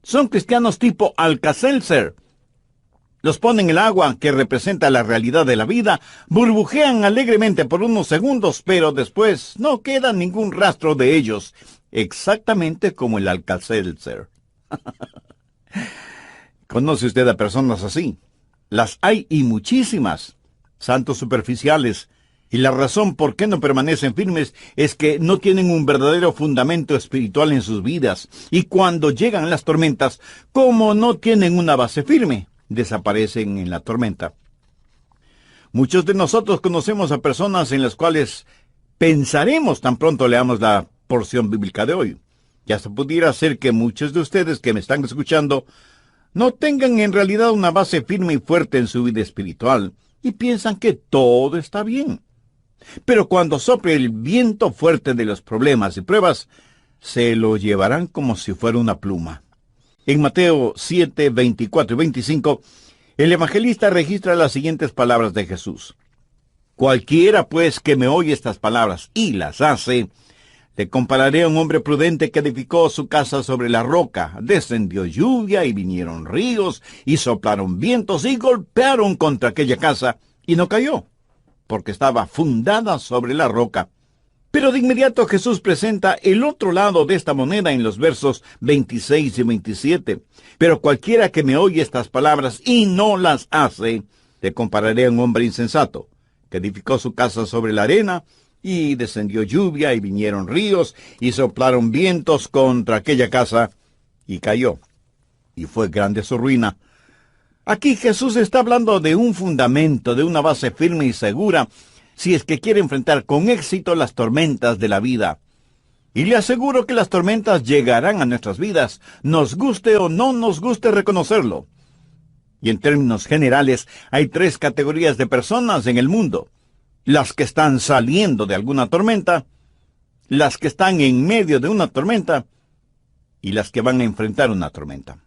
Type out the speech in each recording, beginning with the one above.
Son cristianos tipo Alka-Seltzer. Los ponen en el agua, que representa la realidad de la vida, burbujean alegremente por unos segundos, pero después no queda ningún rastro de ellos, exactamente como el Alka-Seltzer. ¿Conoce usted a personas así? Las hay y muchísimas. Santos superficiales. Y la razón por qué no permanecen firmes es que no tienen un verdadero fundamento espiritual en sus vidas. Y cuando llegan las tormentas, como no tienen una base firme, desaparecen en la tormenta. Muchos de nosotros conocemos a personas en las cuales pensaremos tan pronto leamos la porción bíblica de hoy. Ya se pudiera ser que muchos de ustedes que me están escuchando no tengan en realidad una base firme y fuerte en su vida espiritual y piensan que todo está bien. Pero cuando sople el viento fuerte de los problemas y pruebas, se lo llevarán como si fuera una pluma. En Mateo 7, 24 y 25, el evangelista registra las siguientes palabras de Jesús. Cualquiera, pues, que me oye estas palabras y las hace, le compararé a un hombre prudente que edificó su casa sobre la roca. Descendió lluvia y vinieron ríos y soplaron vientos y golpearon contra aquella casa y no cayó, porque estaba fundada sobre la roca. Pero de inmediato Jesús presenta el otro lado de esta moneda en los versos 26 y 27. Pero cualquiera que me oye estas palabras y no las hace, le compararé a un hombre insensato, que edificó su casa sobre la arena, y descendió lluvia y vinieron ríos y soplaron vientos contra aquella casa, y cayó, y fue grande su ruina. Aquí Jesús está hablando de un fundamento, de una base firme y segura, si es que quiere enfrentar con éxito las tormentas de la vida. Y le aseguro que las tormentas llegarán a nuestras vidas, nos guste o no nos guste reconocerlo. Y en términos generales, hay 3 categorías de personas en el mundo: las que están saliendo de alguna tormenta, las que están en medio de una tormenta y las que van a enfrentar una tormenta.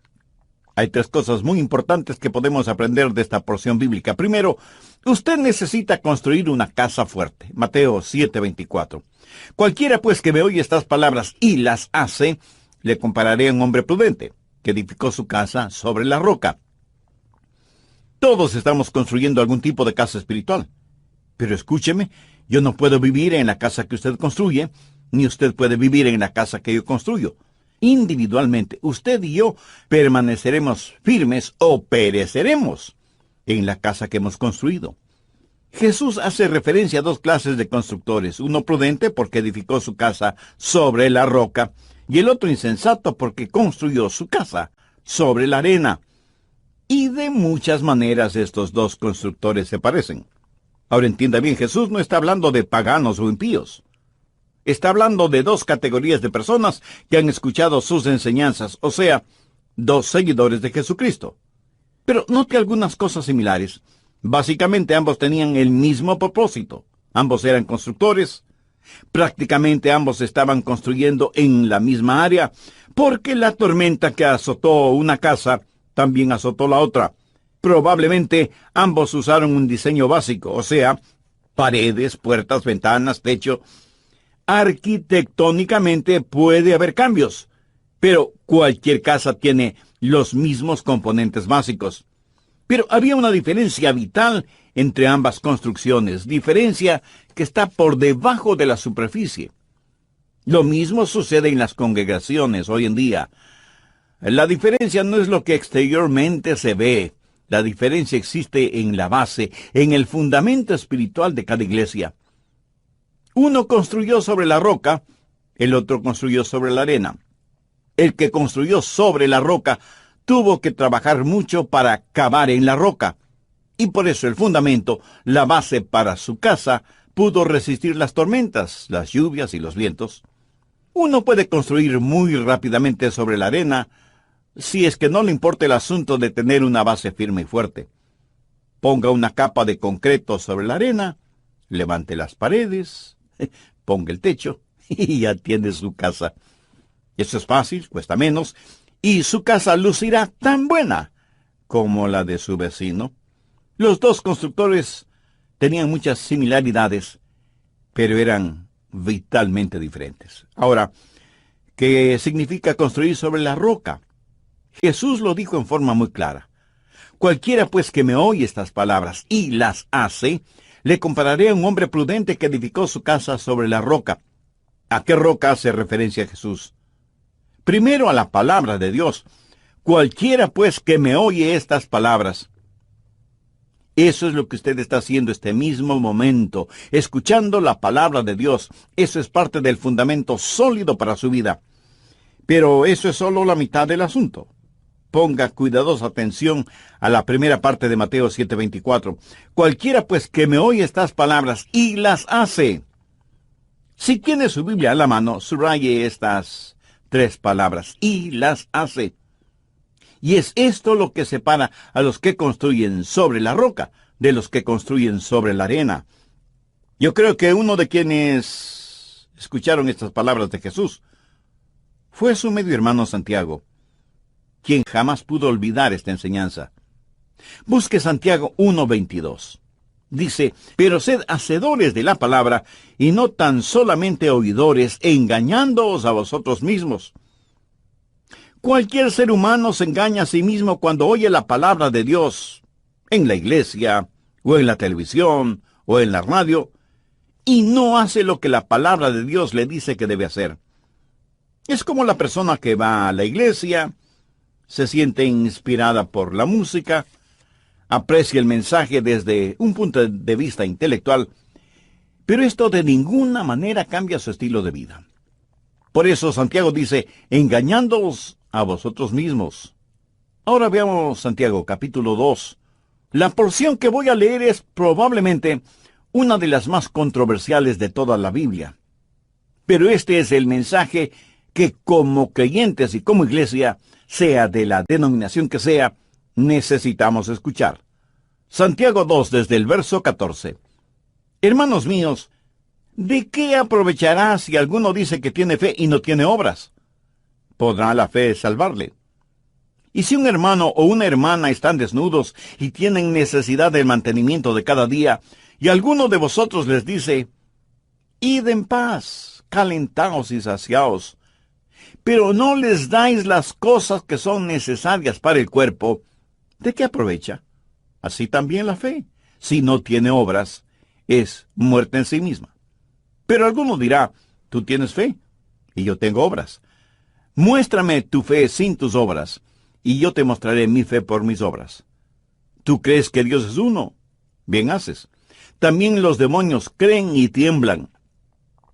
Hay 3 cosas muy importantes que podemos aprender de esta porción bíblica. Primero, usted necesita construir una casa fuerte. Mateo 7:24. Cualquiera pues que me oye estas palabras y las hace, le compararé a un hombre prudente, que edificó su casa sobre la roca. Todos estamos construyendo algún tipo de casa espiritual. Pero escúcheme, yo no puedo vivir en la casa que usted construye, ni usted puede vivir en la casa que yo construyo. Individualmente, usted y yo permaneceremos firmes o pereceremos en la casa que hemos construido. Jesús hace referencia a 2 clases de constructores, uno prudente porque edificó su casa sobre la roca, y el otro insensato porque construyó su casa sobre la arena. Y de muchas maneras estos 2 constructores se parecen. Ahora entienda bien, Jesús no está hablando de paganos o impíos. Está hablando de 2 categorías de personas que han escuchado sus enseñanzas, o sea, 2 seguidores de Jesucristo. Pero note algunas cosas similares. Básicamente ambos tenían el mismo propósito. Ambos eran constructores. Prácticamente ambos estaban construyendo en la misma área, porque la tormenta que azotó una casa también azotó la otra. Probablemente ambos usaron un diseño básico, o sea, paredes, puertas, ventanas, techo. Arquitectónicamente puede haber cambios, pero cualquier casa tiene los mismos componentes básicos. Pero había una diferencia vital entre ambas construcciones, diferencia que está por debajo de la superficie. Lo mismo sucede en las congregaciones hoy en día. La diferencia no es lo que exteriormente se ve. La diferencia existe en la base, en el fundamento espiritual de cada iglesia. Uno construyó sobre la roca, el otro construyó sobre la arena. El que construyó sobre la roca tuvo que trabajar mucho para cavar en la roca, y por eso el fundamento, la base para su casa, pudo resistir las tormentas, las lluvias y los vientos. Uno puede construir muy rápidamente sobre la arena, si es que no le importa el asunto de tener una base firme y fuerte. Ponga una capa de concreto sobre la arena, levante las paredes, ponga el techo y ya tiene su casa. Eso es fácil, cuesta menos, y su casa lucirá tan buena como la de su vecino. Los 2 constructores tenían muchas similaridades, pero eran vitalmente diferentes. Ahora, ¿qué significa construir sobre la roca? Jesús lo dijo en forma muy clara. Cualquiera pues que me oye estas palabras y las hace, le compararé a un hombre prudente que edificó su casa sobre la roca. ¿A qué roca hace referencia Jesús? Primero a la palabra de Dios. Cualquiera pues que me oye estas palabras. Eso es lo que usted está haciendo este mismo momento, escuchando la palabra de Dios. Eso es parte del fundamento sólido para su vida. Pero eso es solo la mitad del asunto. Ponga cuidadosa atención a la primera parte de Mateo 7:24. Cualquiera pues que me oye estas palabras y las hace. Si tiene su Biblia a la mano, subraye estas 3 palabras, y las hace. Y es esto lo que separa a los que construyen sobre la roca de los que construyen sobre la arena. Yo creo que uno de quienes escucharon estas palabras de Jesús fue su medio hermano Santiago, quien jamás pudo olvidar esta enseñanza. Busque Santiago 1:22. Dice, pero sed hacedores de la palabra, y no tan solamente oidores, engañándoos a vosotros mismos. Cualquier ser humano se engaña a sí mismo cuando oye la palabra de Dios, en la iglesia, o en la televisión, o en la radio, y no hace lo que la palabra de Dios le dice que debe hacer. Es como la persona que va a la iglesia, se siente inspirada por la música, aprecia el mensaje desde un punto de vista intelectual, pero esto de ninguna manera cambia su estilo de vida. Por eso Santiago dice, engañándoos a vosotros mismos. Ahora veamos Santiago capítulo 2. La porción que voy a leer es probablemente una de las más controversiales de toda la Biblia. Pero este es el mensaje que como creyentes y como iglesia, sea de la denominación que sea, necesitamos escuchar. Santiago 2 desde el verso 14. Hermanos míos, ¿de qué aprovechará si alguno dice que tiene fe y no tiene obras? ¿Podrá la fe salvarle? Y si un hermano o una hermana están desnudos y tienen necesidad del mantenimiento de cada día, y alguno de vosotros les dice, id en paz, calentaos y saciaos, pero no les dais las cosas que son necesarias para el cuerpo, ¿de qué aprovecha? Así también la fe, si no tiene obras, es muerta en sí misma. Pero alguno dirá, tú tienes fe, y yo tengo obras. Muéstrame tu fe sin tus obras, y yo te mostraré mi fe por mis obras. ¿Tú crees que Dios es uno? Bien haces. También los demonios creen y tiemblan.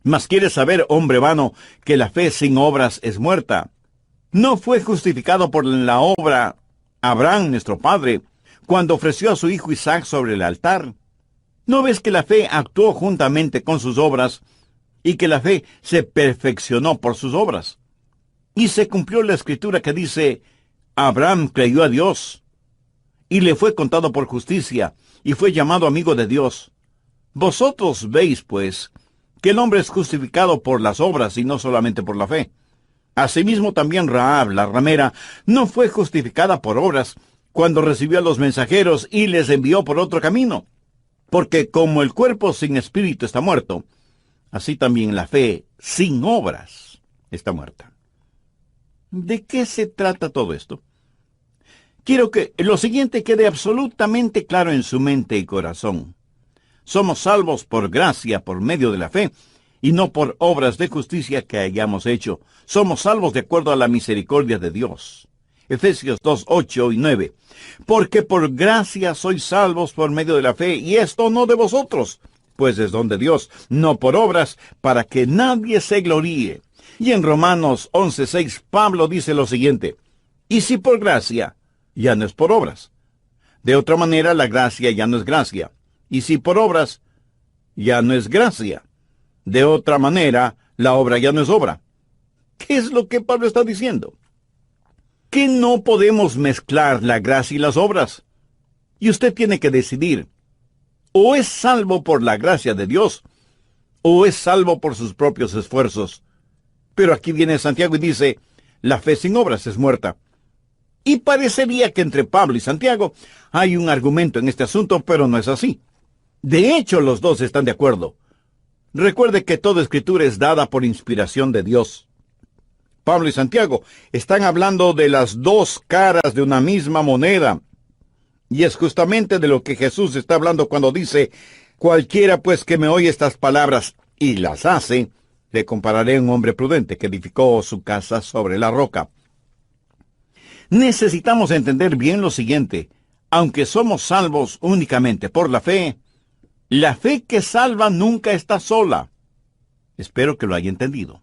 Mas quieres saber, hombre vano, que la fe sin obras es muerta. ¿No fue justificado por la obra Abraham, nuestro padre, cuando ofreció a su hijo Isaac sobre el altar? ¿No ves que la fe actuó juntamente con sus obras, y que la fe se perfeccionó por sus obras? Y se cumplió la escritura que dice, Abraham creyó a Dios, y le fue contado por justicia, y fue llamado amigo de Dios. Vosotros veis, pues, que el hombre es justificado por las obras y no solamente por la fe. Asimismo también Rahab, la ramera, no fue justificada por obras cuando recibió a los mensajeros y les envió por otro camino. Porque como el cuerpo sin espíritu está muerto, así también la fe sin obras está muerta. ¿De qué se trata todo esto? Quiero que lo siguiente quede absolutamente claro en su mente y corazón. Somos salvos por gracia, por medio de la fe, y no por obras de justicia que hayamos hecho. Somos salvos de acuerdo a la misericordia de Dios. Efesios 2, 8 y 9. Porque por gracia sois salvos por medio de la fe, y esto no de vosotros, pues es don de Dios, no por obras, para que nadie se gloríe. Y en Romanos 11:6, Pablo dice lo siguiente, y si por gracia, ya no es por obras. De otra manera, la gracia ya no es gracia. Y si por obras, ya no es gracia. De otra manera, la obra ya no es obra. ¿Qué es lo que Pablo está diciendo? Que no podemos mezclar la gracia y las obras. Y usted tiene que decidir, o es salvo por la gracia de Dios, o es salvo por sus propios esfuerzos. Pero aquí viene Santiago y dice, la fe sin obras es muerta. Y parecería que entre Pablo y Santiago hay un argumento en este asunto, pero no es así. De hecho, los dos están de acuerdo. Recuerde que toda escritura es dada por inspiración de Dios. Pablo y Santiago están hablando de las dos caras de una misma moneda. Y es justamente de lo que Jesús está hablando cuando dice: cualquiera pues que me oye estas palabras y las hace, le compararé a un hombre prudente que edificó su casa sobre la roca. Necesitamos entender bien lo siguiente: aunque somos salvos únicamente por la fe que salva nunca está sola. Espero que lo haya entendido.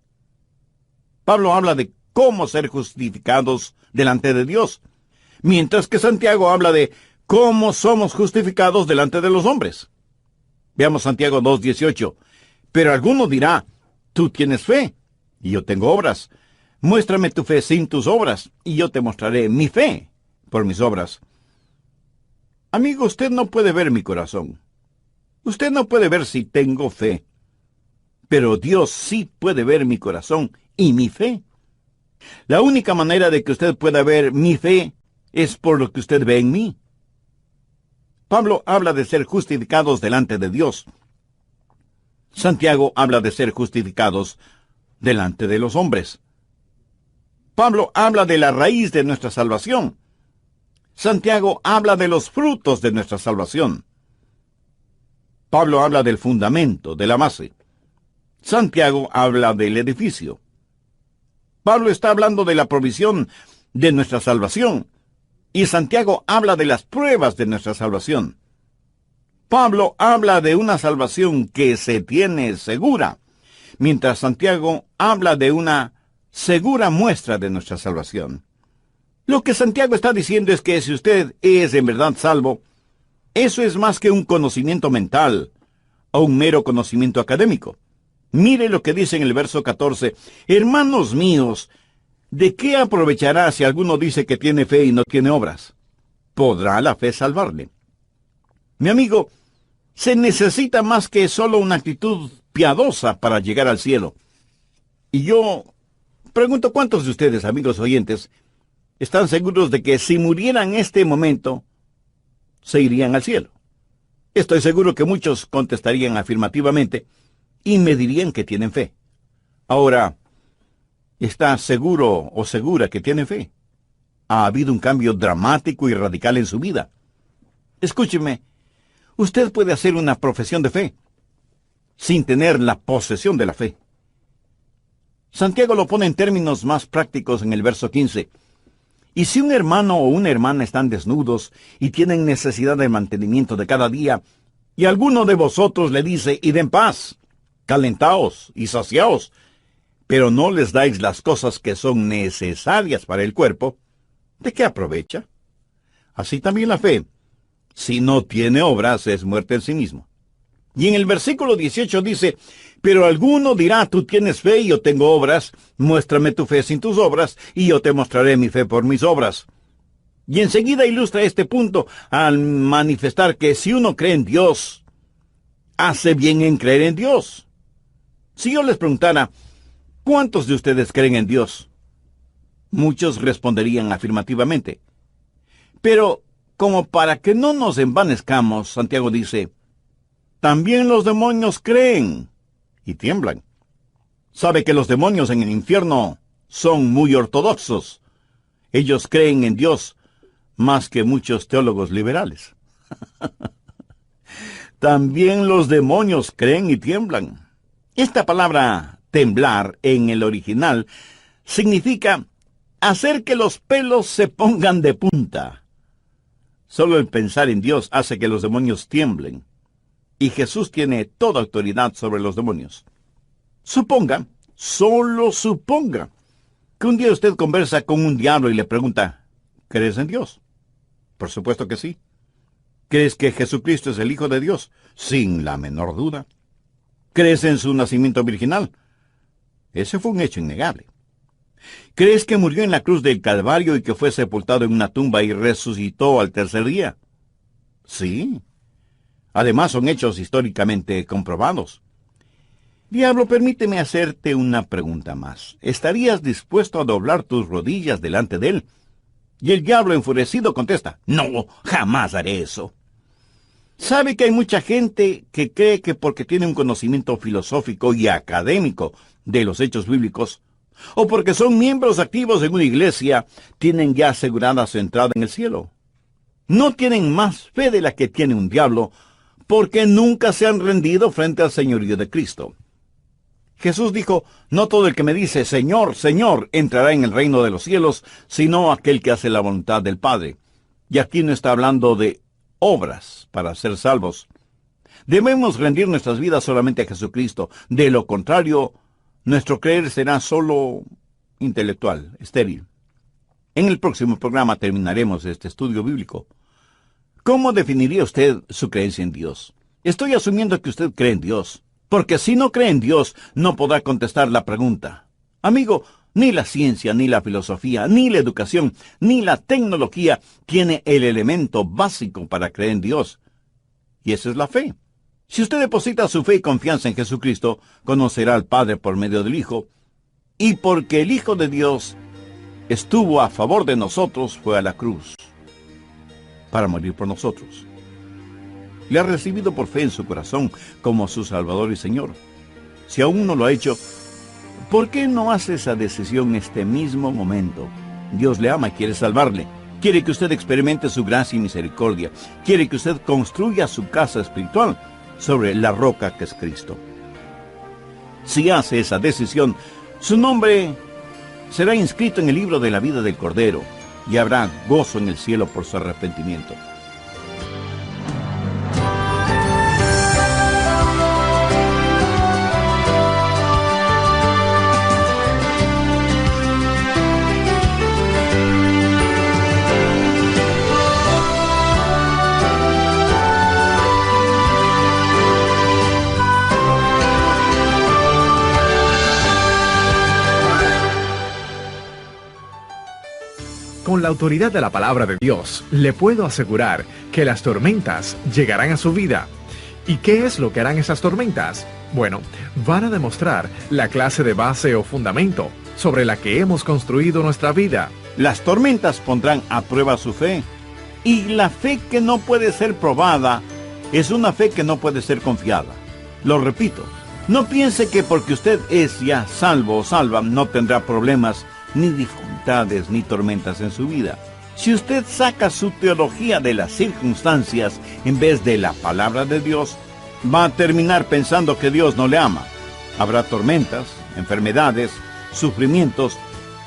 Pablo habla de cómo ser justificados delante de Dios, mientras que Santiago habla de cómo somos justificados delante de los hombres. Veamos Santiago 2:18. Pero alguno dirá: tú tienes fe, y yo tengo obras. Muéstrame tu fe sin tus obras, y yo te mostraré mi fe por mis obras. Amigo, usted no puede ver mi corazón. Usted no puede ver si tengo fe. Pero Dios sí puede ver mi corazón y mi fe. La única manera de que usted pueda ver mi fe es por lo que usted ve en mí. Pablo habla de ser justificados delante de Dios. Santiago habla de ser justificados delante de los hombres. Pablo habla de la raíz de nuestra salvación. Santiago habla de los frutos de nuestra salvación. Pablo habla del fundamento, de la base. Santiago habla del edificio. Pablo está hablando de la provisión de nuestra salvación, y Santiago habla de las pruebas de nuestra salvación. Pablo habla de una salvación que se tiene segura, mientras Santiago habla de una segura muestra de nuestra salvación. Lo que Santiago está diciendo es que si usted es en verdad salvo, eso es más que un conocimiento mental o un mero conocimiento académico. Mire lo que dice en el verso 14. Hermanos míos, ¿de qué aprovechará si alguno dice que tiene fe y no tiene obras? ¿Podrá la fe salvarle? Mi amigo, se necesita más que solo una actitud piadosa para llegar al cielo. Y yo pregunto, ¿cuántos de ustedes, amigos oyentes, están seguros de que si murieran en este momento, se irían al cielo? Estoy seguro que muchos contestarían afirmativamente y me dirían que tienen fe. Ahora, ¿está seguro o segura que tiene fe? ¿Ha habido un cambio dramático y radical en su vida? Escúcheme, usted puede hacer una profesión de fe sin tener la posesión de la fe. Santiago lo pone en términos más prácticos en el verso 15. Y si un hermano o una hermana están desnudos y tienen necesidad de mantenimiento de cada día, y alguno de vosotros le dice: id en paz, calentaos y saciaos, pero no les dais las cosas que son necesarias para el cuerpo, ¿de qué aprovecha? Así también la fe, si no tiene obras, es muerte en sí mismo. Y en el versículo 18 dice: pero alguno dirá: tú tienes fe y yo tengo obras, muéstrame tu fe sin tus obras, y yo te mostraré mi fe por mis obras. Y enseguida ilustra este punto al manifestar que si uno cree en Dios, hace bien en creer en Dios. Si yo les preguntara: ¿cuántos de ustedes creen en Dios? Muchos responderían afirmativamente. Pero, como para que no nos envanezcamos, Santiago dice: también los demonios creen y tiemblan. Sabe que los demonios en el infierno son muy ortodoxos. Ellos creen en Dios más que muchos teólogos liberales. También los demonios creen y tiemblan. Esta palabra temblar en el original significa hacer que los pelos se pongan de punta. Solo el pensar en Dios hace que los demonios tiemblen. Y Jesús tiene toda autoridad sobre los demonios. Suponga, solo suponga, que un día usted conversa con un diablo y le pregunta: ¿crees en Dios? Por supuesto que sí. ¿Crees que Jesucristo es el Hijo de Dios? Sin la menor duda. ¿Crees en su nacimiento virginal? Ese fue un hecho innegable. ¿Crees que murió en la cruz del Calvario y que fue sepultado en una tumba y resucitó al tercer día? Sí. Además, son hechos históricamente comprobados. Diablo, permíteme hacerte una pregunta más. ¿Estarías dispuesto a doblar tus rodillas delante de él? Y el diablo enfurecido contesta: no, jamás haré eso. ¿Sabe que hay mucha gente que cree que porque tiene un conocimiento filosófico y académico de los hechos bíblicos, o porque son miembros activos en una iglesia, tienen ya asegurada su entrada en el cielo. No tienen más fe de la que tiene un diablo, porque nunca se han rendido frente al señorío de Cristo. Jesús dijo, no todo el que me dice, Señor, Señor, entrará en el reino de los cielos, sino aquel que hace la voluntad del Padre. Y aquí no está hablando de obras para ser salvos. Debemos rendir nuestras vidas solamente a Jesucristo. De lo contrario, nuestro creer será solo intelectual, estéril. En el próximo programa terminaremos este estudio bíblico. ¿Cómo definiría usted su creencia en Dios? Estoy asumiendo que usted cree en Dios, porque si no cree en Dios, no podrá contestar la pregunta. Amigo, ni la ciencia, ni la filosofía, ni la educación, ni la tecnología tiene el elemento básico para creer en Dios. Y esa es la fe. Si usted deposita su fe y confianza en Jesucristo, conocerá al Padre por medio del Hijo, y porque el Hijo de Dios estuvo a favor de nosotros, fue a la cruz para morir por nosotros. Le ha recibido por fe en su corazón como su Salvador y Señor. Si aún no lo ha hecho, ¿por qué no hace esa decisión en este mismo momento? Dios le ama y quiere salvarle. Quiere que usted experimente su gracia y misericordia. Quiere que usted construya su casa espiritual sobre la roca que es Cristo. Si hace esa decisión, su nombre será inscrito en el libro de la vida del Cordero y habrá gozo en el cielo por su arrepentimiento. Con la autoridad de la palabra de Dios, le puedo asegurar que las tormentas llegarán a su vida. ¿Y qué es lo que harán esas tormentas? Bueno, van a demostrar la clase de base o fundamento sobre la que hemos construido nuestra vida. Las tormentas pondrán a prueba su fe. Y la fe que no puede ser probada es una fe que no puede ser confiada. Lo repito, no piense que porque usted es ya salvo o salva no tendrá problemas, ni dificultades, ni tormentas en su vida. Si usted saca su teología de las circunstancias en vez de la palabra de Dios, va a terminar pensando que Dios no le ama. Habrá tormentas, enfermedades, sufrimientos,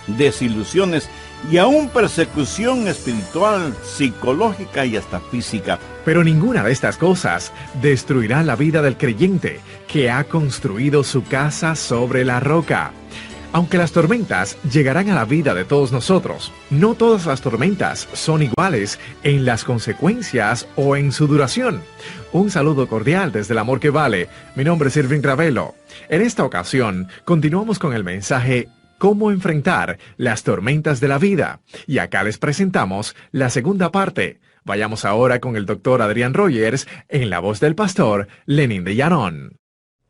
desilusiones y aún persecución espiritual, psicológica y hasta física. Pero ninguna de estas cosas destruirá la vida del creyente que ha construido su casa sobre la roca. Aunque las tormentas llegarán a la vida de todos nosotros, no todas las tormentas son iguales en las consecuencias o en su duración. Un saludo cordial desde el amor que vale. Mi nombre es Irving Ravelo. En esta ocasión, continuamos con el mensaje ¿Cómo enfrentar las tormentas de la vida? Y acá les presentamos la segunda parte. Vayamos ahora con el Dr. Adrián Rogers en la voz del pastor Lenín de Llanón.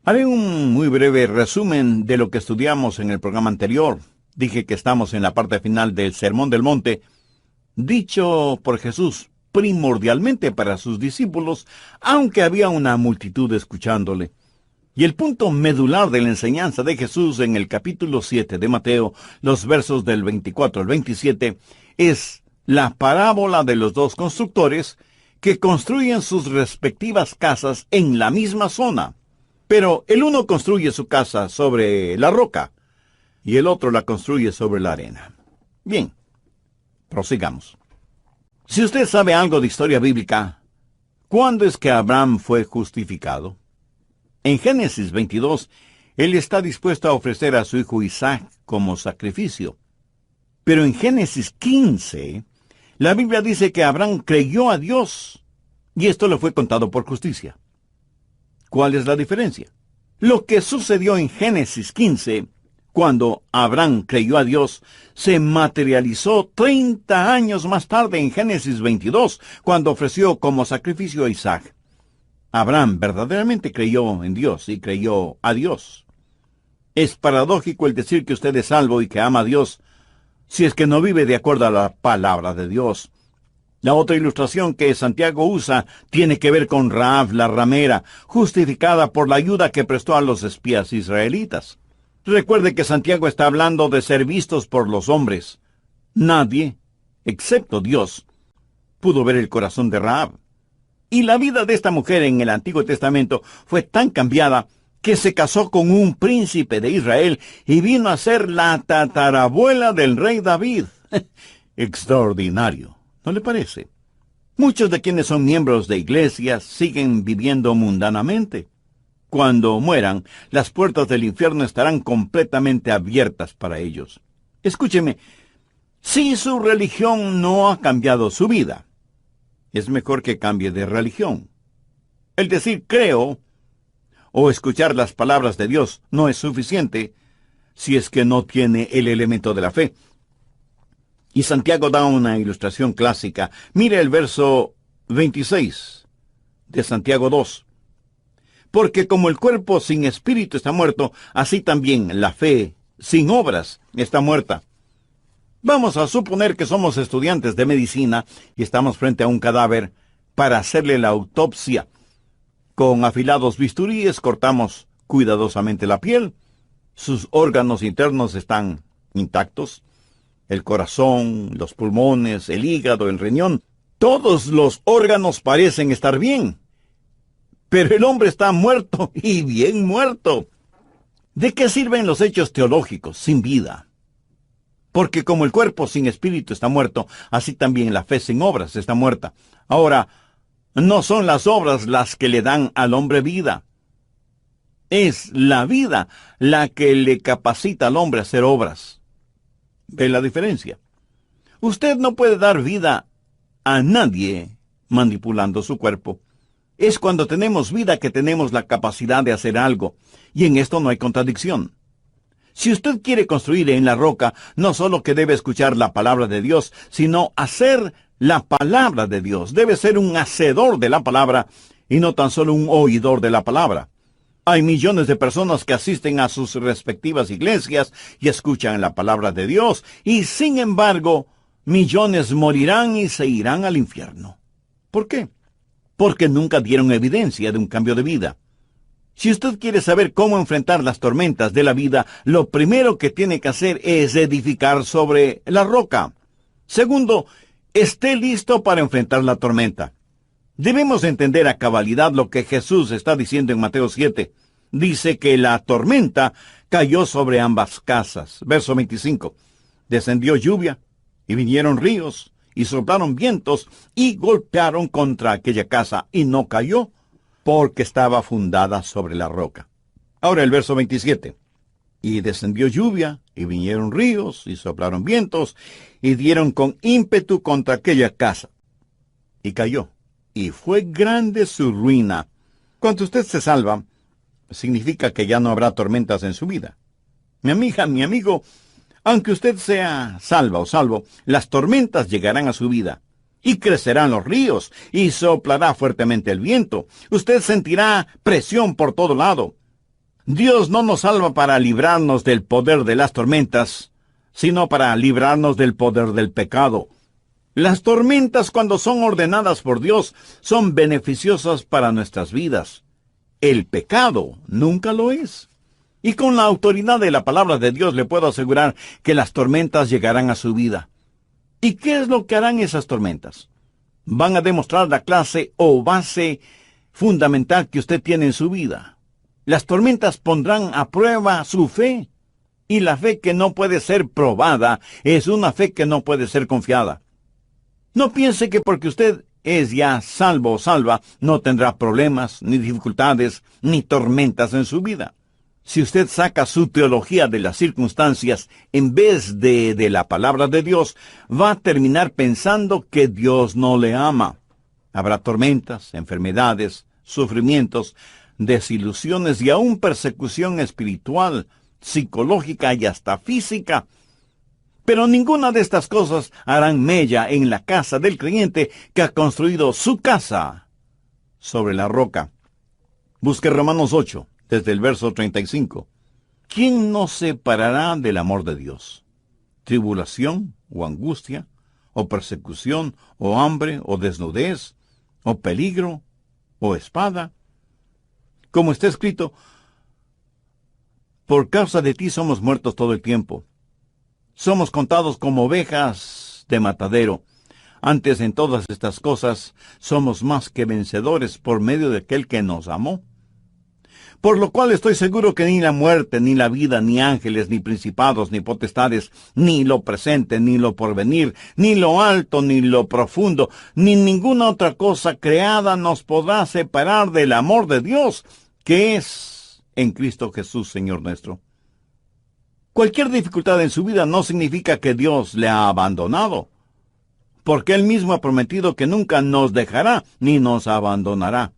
Haré un muy breve resumen de lo que estudiamos en el programa anterior. Dije que estamos en la parte final del Sermón del Monte, dicho por Jesús primordialmente para sus discípulos, aunque había una multitud escuchándole. Y el punto medular de la enseñanza de Jesús en el capítulo 7 de Mateo, los versos del 24 al 27, es la parábola de los dos constructores que construyen sus respectivas casas en la misma zona. Pero el uno construye su casa sobre la roca y el otro la construye sobre la arena. Bien, prosigamos. Si usted sabe algo de historia bíblica, ¿cuándo es que Abraham fue justificado? En Génesis 22, él está dispuesto a ofrecer a su hijo Isaac como sacrificio. Pero en Génesis 15, la Biblia dice que Abraham creyó a Dios y esto le fue contado por justicia. ¿Cuál es la diferencia? Lo que sucedió en Génesis 15, cuando Abraham creyó a Dios, se materializó 30 años más tarde en Génesis 22, cuando ofreció como sacrificio a Isaac. Abraham verdaderamente creyó en Dios y creyó a Dios. Es paradójico el decir que usted es salvo y que ama a Dios, si es que no vive de acuerdo a la palabra de Dios. La otra ilustración que Santiago usa tiene que ver con Rahab la ramera, justificada por la ayuda que prestó a los espías israelitas. Recuerde que Santiago está hablando de ser vistos por los hombres. Nadie, excepto Dios, pudo ver el corazón de Rahab. Y la vida de esta mujer en el Antiguo Testamento fue tan cambiada que se casó con un príncipe de Israel y vino a ser la tatarabuela del rey David. Extraordinario, ¿no le parece? Muchos de quienes son miembros de iglesias siguen viviendo mundanamente. Cuando mueran, las puertas del infierno estarán completamente abiertas para ellos. Escúcheme, si su religión no ha cambiado su vida, es mejor que cambie de religión. El decir creo o escuchar las palabras de Dios no es suficiente si es que no tiene el elemento de la fe. Y Santiago da una ilustración clásica. Mire el verso 26 de Santiago 2. Porque como el cuerpo sin espíritu está muerto, así también la fe sin obras está muerta. Vamos a suponer que somos estudiantes de medicina y estamos frente a un cadáver para hacerle la autopsia. Con afilados bisturíes cortamos cuidadosamente la piel. Sus órganos internos están intactos. El corazón, los pulmones, el hígado, el riñón, todos los órganos parecen estar bien. Pero el hombre está muerto, y bien muerto. ¿De qué sirven los hechos teológicos sin vida? Porque como el cuerpo sin espíritu está muerto, así también la fe sin obras está muerta. Ahora, no son las obras las que le dan al hombre vida. Es la vida la que le capacita al hombre a hacer obras. ¿Ve la diferencia? Usted no puede dar vida a nadie manipulando su cuerpo. Es cuando tenemos vida que tenemos la capacidad de hacer algo, y en esto no hay contradicción. Si usted quiere construir en la roca, no solo que debe escuchar la palabra de Dios, sino hacer la palabra de Dios. Debe ser un hacedor de la palabra y no tan solo un oidor de la palabra. Hay millones de personas que asisten a sus respectivas iglesias y escuchan la palabra de Dios, y sin embargo, millones morirán y se irán al infierno. ¿Por qué? Porque nunca dieron evidencia de un cambio de vida. Si usted quiere saber cómo enfrentar las tormentas de la vida, lo primero que tiene que hacer es edificar sobre la roca. Segundo, esté listo para enfrentar la tormenta. Debemos entender a cabalidad lo que Jesús está diciendo en Mateo 7. Dice que la tormenta cayó sobre ambas casas. Verso 25. Descendió lluvia, y vinieron ríos, y soplaron vientos, y golpearon contra aquella casa, y no cayó, porque estaba fundada sobre la roca. Ahora el verso 27. Y descendió lluvia, y vinieron ríos, y soplaron vientos, y dieron con ímpetu contra aquella casa, y cayó. Y fue grande su ruina. Cuando usted se salva, significa que ya no habrá tormentas en su vida. Mi amiga, mi amigo, aunque usted sea salva o salvo, las tormentas llegarán a su vida. Y crecerán los ríos, y soplará fuertemente el viento. Usted sentirá presión por todo lado. Dios no nos salva para librarnos del poder de las tormentas, sino para librarnos del poder del pecado. Las tormentas, cuando son ordenadas por Dios, son beneficiosas para nuestras vidas. El pecado nunca lo es. Y con la autoridad de la palabra de Dios le puedo asegurar que las tormentas llegarán a su vida. ¿Y qué es lo que harán esas tormentas? Van a demostrar la clase o base fundamental que usted tiene en su vida. Las tormentas pondrán a prueba su fe. Y la fe que no puede ser probada es una fe que no puede ser confiada. No piense que porque usted es ya salvo o salva, no tendrá problemas, ni dificultades, ni tormentas en su vida. Si usted saca su teología de las circunstancias en vez de la palabra de Dios, va a terminar pensando que Dios no le ama. Habrá tormentas, enfermedades, sufrimientos, desilusiones y aún persecución espiritual, psicológica y hasta física. Pero ninguna de estas cosas harán mella en la casa del creyente que ha construido su casa sobre la roca. Busque Romanos 8, desde el verso 35. ¿Quién nos separará del amor de Dios? ¿Tribulación o angustia, o persecución, o hambre, o desnudez, o peligro, o espada? Como está escrito, Por causa de ti somos muertos todo el tiempo. Somos contados como ovejas de matadero. Antes en todas estas cosas somos más que vencedores por medio de aquel que nos amó. Por lo cual estoy seguro que ni la muerte, ni la vida, ni ángeles, ni principados, ni potestades, ni lo presente, ni lo porvenir, ni lo alto, ni lo profundo, ni ninguna otra cosa creada nos podrá separar del amor de Dios, que es en Cristo Jesús, Señor nuestro. Cualquier dificultad en su vida no significa que Dios le ha abandonado, porque Él mismo ha prometido que nunca nos dejará ni nos abandonará.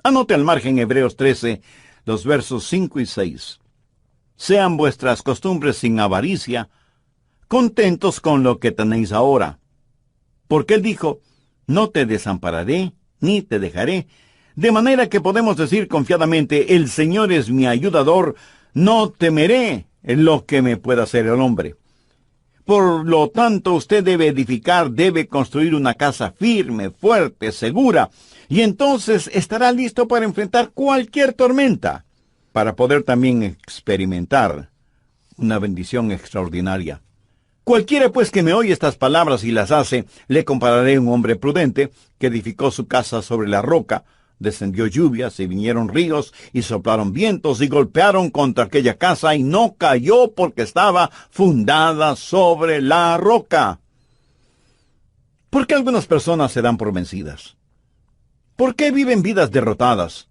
Anote al margen Hebreos 13, los versos 5 y 6. Sean vuestras costumbres sin avaricia, contentos con lo que tenéis ahora. Porque Él dijo, no te desampararé, ni te dejaré. De manera que podemos decir confiadamente, el Señor es mi ayudador, no temeré lo que me pueda hacer el hombre. Por lo tanto, usted debe edificar, debe construir una casa firme, fuerte, segura, y entonces estará listo para enfrentar cualquier tormenta, para poder también experimentar una bendición extraordinaria. Cualquiera pues que me oye estas palabras y las hace, le compararé a un hombre prudente que edificó su casa sobre la roca. Descendió lluvias y vinieron ríos y soplaron vientos y golpearon contra aquella casa y no cayó porque estaba fundada sobre la roca. ¿Por qué algunas personas se dan por vencidas? ¿Por qué viven vidas derrotadas?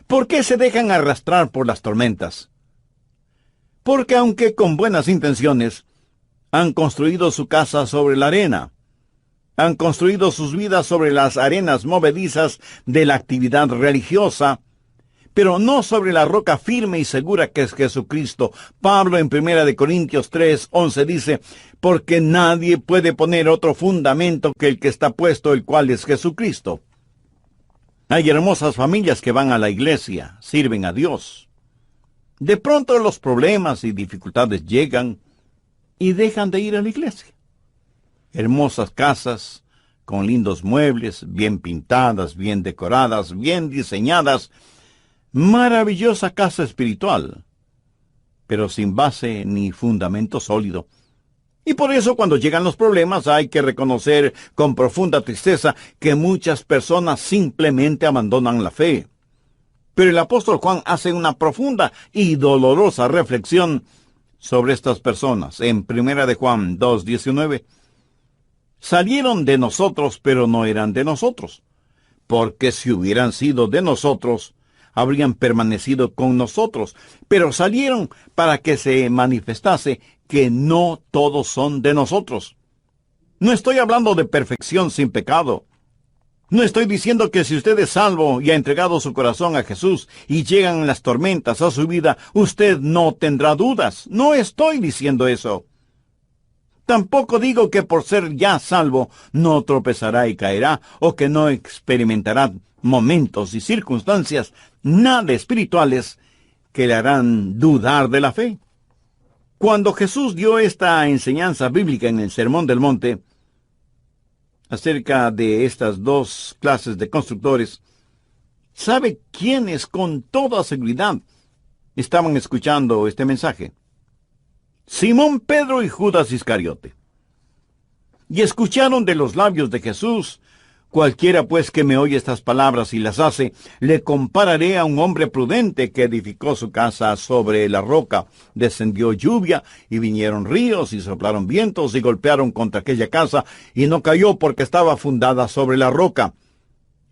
¿Por qué se dejan arrastrar por las tormentas? Porque aunque con buenas intenciones, han construido su casa sobre la arena. Han construido sus vidas sobre las arenas movedizas de la actividad religiosa, pero no sobre la roca firme y segura que es Jesucristo. Pablo en 1 Corintios 3:11 dice, porque nadie puede poner otro fundamento que el que está puesto, el cual es Jesucristo. Hay hermosas familias que van a la iglesia, sirven a Dios. De pronto los problemas y dificultades llegan y dejan de ir a la iglesia. Hermosas casas, con lindos muebles, bien pintadas, bien decoradas, bien diseñadas. Maravillosa casa espiritual, pero sin base ni fundamento sólido. Y por eso cuando llegan los problemas hay que reconocer con profunda tristeza que muchas personas simplemente abandonan la fe. Pero el apóstol Juan hace una profunda y dolorosa reflexión sobre estas personas en 1 Juan 2:19. Salieron de nosotros, pero no eran de nosotros, porque si hubieran sido de nosotros, habrían permanecido con nosotros, pero salieron para que se manifestase que no todos son de nosotros. No estoy hablando de perfección sin pecado. No estoy diciendo que si usted es salvo y ha entregado su corazón a Jesús y llegan las tormentas a su vida, usted no tendrá dudas. No estoy diciendo eso. Tampoco digo que por ser ya salvo no tropezará y caerá, o que no experimentará momentos y circunstancias nada espirituales que le harán dudar de la fe. Cuando Jesús dio esta enseñanza bíblica en el Sermón del Monte, acerca de estas dos clases de constructores, ¿sabe quiénes con toda seguridad estaban escuchando este mensaje? Simón Pedro y Judas Iscariote. Y escucharon de los labios de Jesús, cualquiera pues que me oye estas palabras y las hace, le compararé a un hombre prudente que edificó su casa sobre la roca. Descendió lluvia y vinieron ríos y soplaron vientos y golpearon contra aquella casa y no cayó porque estaba fundada sobre la roca.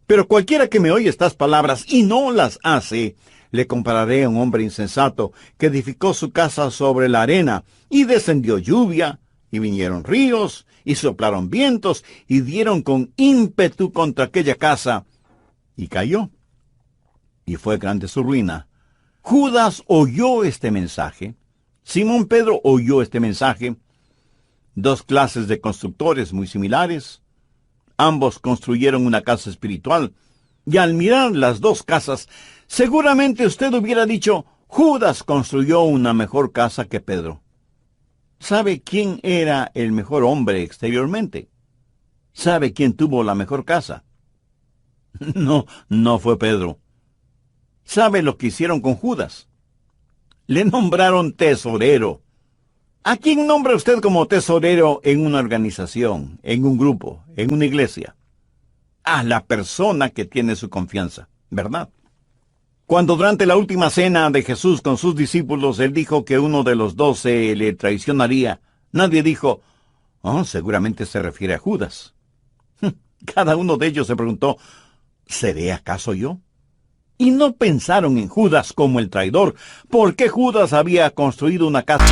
Pero cualquiera que me oye estas palabras y no las hace, le compararé a un hombre insensato que edificó su casa sobre la arena, y descendió lluvia, y vinieron ríos, y soplaron vientos, y dieron con ímpetu contra aquella casa, y cayó. Y fue grande su ruina. Judas oyó este mensaje. Simón Pedro oyó este mensaje. Dos clases de constructores muy similares. Ambos construyeron una casa espiritual. Y al mirar las dos casas, seguramente usted hubiera dicho, Judas construyó una mejor casa que Pedro. ¿Sabe quién era el mejor hombre exteriormente? ¿Sabe quién tuvo la mejor casa? No fue Pedro. ¿Sabe lo que hicieron con Judas? Le nombraron tesorero. ¿A quién nombra usted como tesorero en una organización, en un grupo, en una iglesia? A la persona que tiene su confianza, ¿verdad? Cuando durante la última cena de Jesús con sus discípulos, él dijo que uno de los 12 le traicionaría, nadie dijo, oh, seguramente se refiere a Judas. Cada uno de ellos se preguntó, ¿seré acaso yo? Y no pensaron en Judas como el traidor, porque Judas había construido una casa.